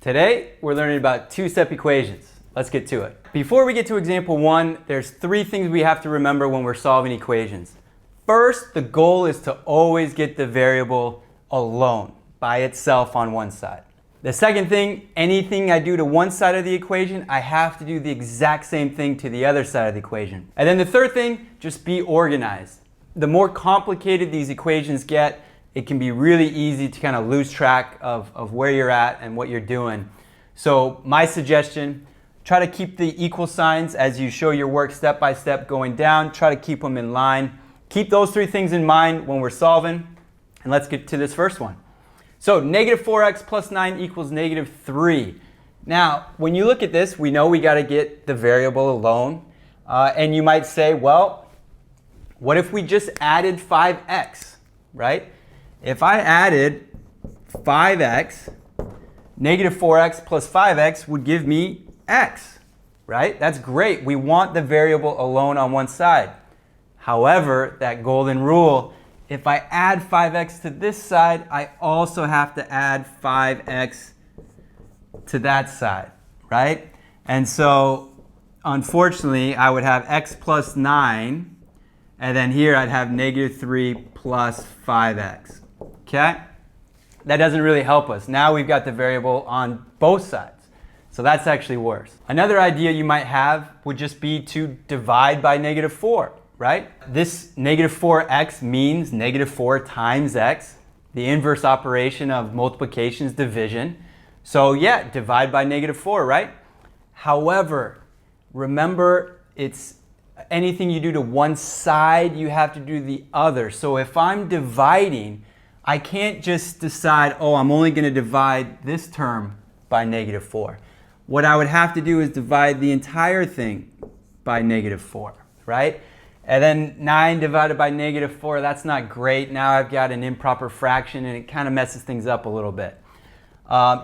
Today, we're learning about two-step equations. Let's get to it. Before we get to example 1, there's 3 things we have to remember when we're solving equations. First, the goal is to always get the variable alone, by itself on one side. The second thing, anything I do to one side of the equation, I have to do the exact same thing to the other side of the equation. And then the third thing, just be organized. The more complicated these equations get, it can be really easy to kind of lose track of where you're at and what you're doing. So my suggestion, try to keep the equal signs as you show your work step by step going down. Try to keep them in line. Keep those 3 things in mind when we're solving. And let's get to this first one. So negative 4x plus 9 equals negative 3. Now, when you look at this, we know we got to get the variable alone. And you might say, well, what if we just added 5x, right? If I added 5x, negative 4x plus 5x would give me x, right? That's great. We want the variable alone on one side. However, that golden rule, if I add 5x to this side, I also have to add 5x to that side, right? And so, unfortunately, I would have x plus 9, and then here I'd have negative 3 plus 5x, okay? That doesn't really help us. Now we've got the variable on both sides. So that's actually worse. Another idea you might have would just be to divide by negative 4, right? This negative 4x means negative 4 times x. The inverse operation of multiplication is division. So yeah, divide by negative 4, right? However, remember it's anything you do to one side, you have to do the other. So if I'm dividing, I can't just decide, oh, I'm only going to divide this term by negative 4. What I would have to do is divide the entire thing by negative 4, right? And then 9 divided by negative 4, that's not great. Now I've got an improper fraction and it kind of messes things up a little bit.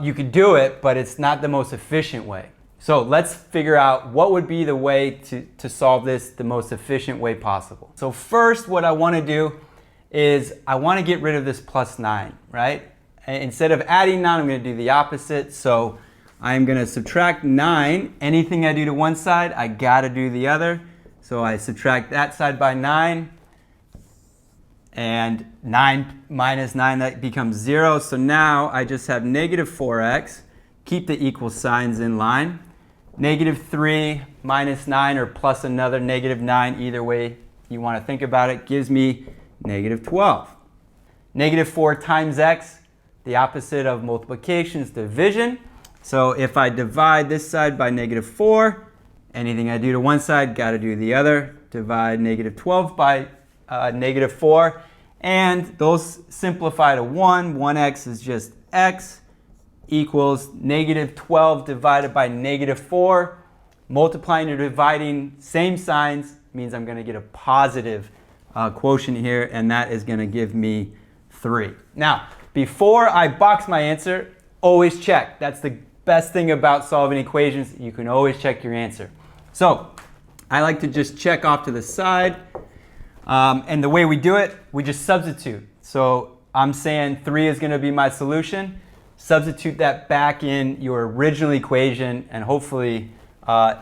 You could do it, but it's not the most efficient way. So let's figure out what would be the way to solve this the most efficient way possible. So first, what I want to do is I want to get rid of this plus 9, right? Instead of adding 9, I'm going to do the opposite. So I'm going to subtract 9. Anything I do to one side, I got to do the other. So I subtract that side by 9. And 9 minus 9, that becomes 0. So now I just have negative 4x. Keep the equal signs in line. Negative 3 minus 9 or plus another negative 9, either way you want to think about it, gives me negative 12. Negative 4 times x, the opposite of multiplication is division. So if I divide this side by negative 4, anything I do to one side, got to do the other. Divide negative 12 by negative 4. And those simplify to 1. 1x is just x equals negative 12 divided by negative 4. Multiplying or dividing, same signs, means I'm going to get a positive quotient here, and that is going to give me 3. Now, before I box my answer, always check. That's the best thing about solving equations. You can always check your answer. So I like to just check off to the side. And the way we do it, we just substitute. So I'm saying 3 is going to be my solution. Substitute that back in your original equation, and hopefully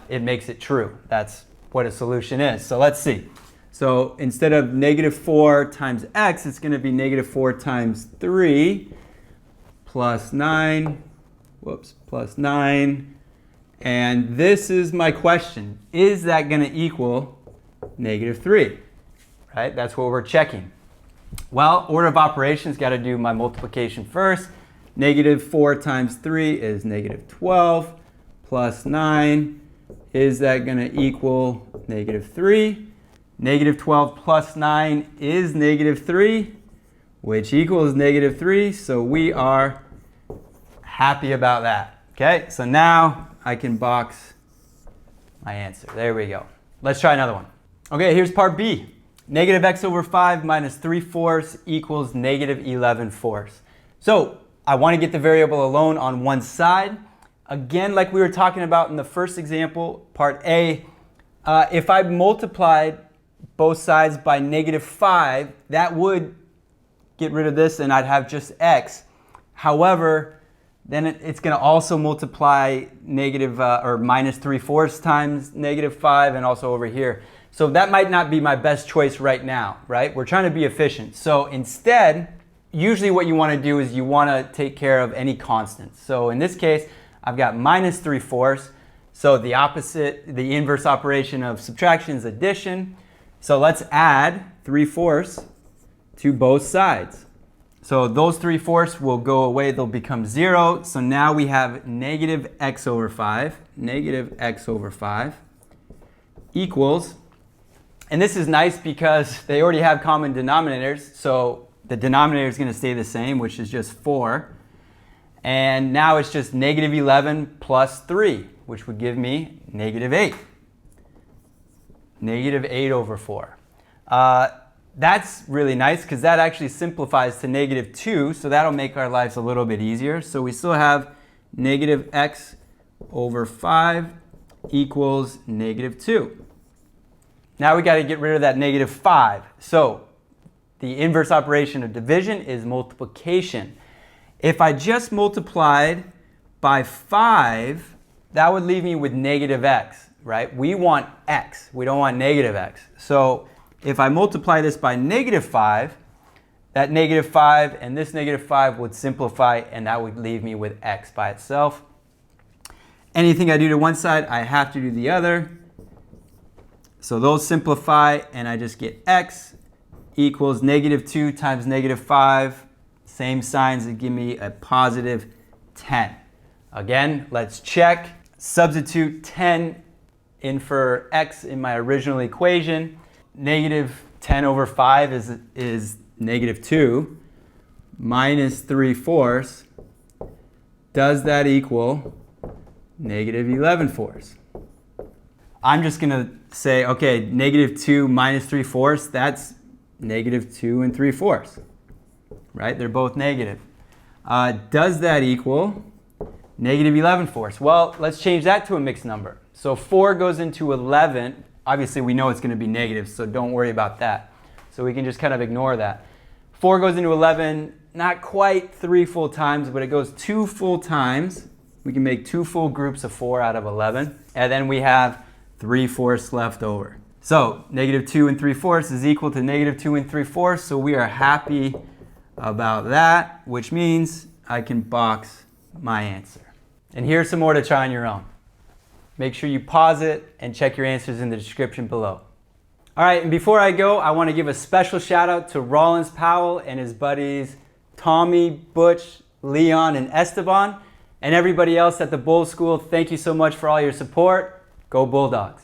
it makes it true. That's what a solution is. So let's see. So instead of negative 4 times x, it's going to be negative 4 times 3 plus 9. Whoops, plus 9. And this is my question. Is that going to equal negative 3? Right? That's what we're checking. Well, order of operations, got to do my multiplication first. Negative 4 times 3 is negative 12 plus 9. Is that going to equal negative 3? Negative 12 plus 9 is negative 3, which equals negative 3. So we are happy about that. Okay, so now I can box my answer. There we go. Let's try another one. Okay, here's part B. Negative x over 5 minus 3/4 equals negative 11/4. So I want to get the variable alone on one side. Again, like we were talking about in the first example, part A, if I multiplied both sides by negative 5, that would get rid of this and I'd have just x. However, then it's going to also multiply negative or minus 3/4 times -5 and also over here. So that might not be my best choice right now, right? We're trying to be efficient. So instead, usually what you want to do is you want to take care of any constants. So in this case, I've got minus 3/4. So the opposite, the inverse operation of subtraction is addition. So let's add 3/4 to both sides. So those 3/4 will go away, they'll become 0. So now we have negative x over 5 equals, and this is nice because they already have common denominators, so the denominator is going to stay the same, which is just 4. And now it's just negative 11 plus 3, which would give me negative 8. Negative 8 over 4. That's really nice because that actually simplifies to negative 2, so that'll make our lives a little bit easier. So we still have negative x over 5 equals negative 2. Now we got to get rid of that negative 5. So the inverse operation of division is multiplication. If I just multiplied by 5, that would leave me with negative x, right? We want x. We don't want negative x. So if I multiply this by negative 5, that negative 5 and this negative 5 would simplify, and that would leave me with x by itself. Anything I do to one side, I have to do the other. So those simplify, and I just get x equals negative 2 times negative 5. Same signs that give me a positive 10. Again, let's check. Substitute 10 in for x in my original equation. Negative 10 over 5 is negative 2 minus 3/4. Does that equal negative 11/4? I'm just going to say, okay, negative 2 minus 3/4, that's negative 2 3/4. Right? They're both negative. Does that equal negative 11/4? Well, let's change that to a mixed number. So 4 goes into 11. Obviously, we know it's going to be negative, so don't worry about that. So we can just kind of ignore that. 4 goes into 11, not quite 3 full times, but it goes 2 full times. We can make 2 full groups of 4 out of 11. And then we have 3/4 left over. So negative 2 3/4 is equal to negative 2 3/4. So we are happy about that, which means I can box my answer. And here's some more to try on your own. Make sure you pause it and check your answers in the description below. All right, and before I go, I want to give a special shout out to Rollins Powell and his buddies Tommy, Butch, Leon, and Esteban, and everybody else at the Bull School. Thank you so much for all your support. Go Bulldogs.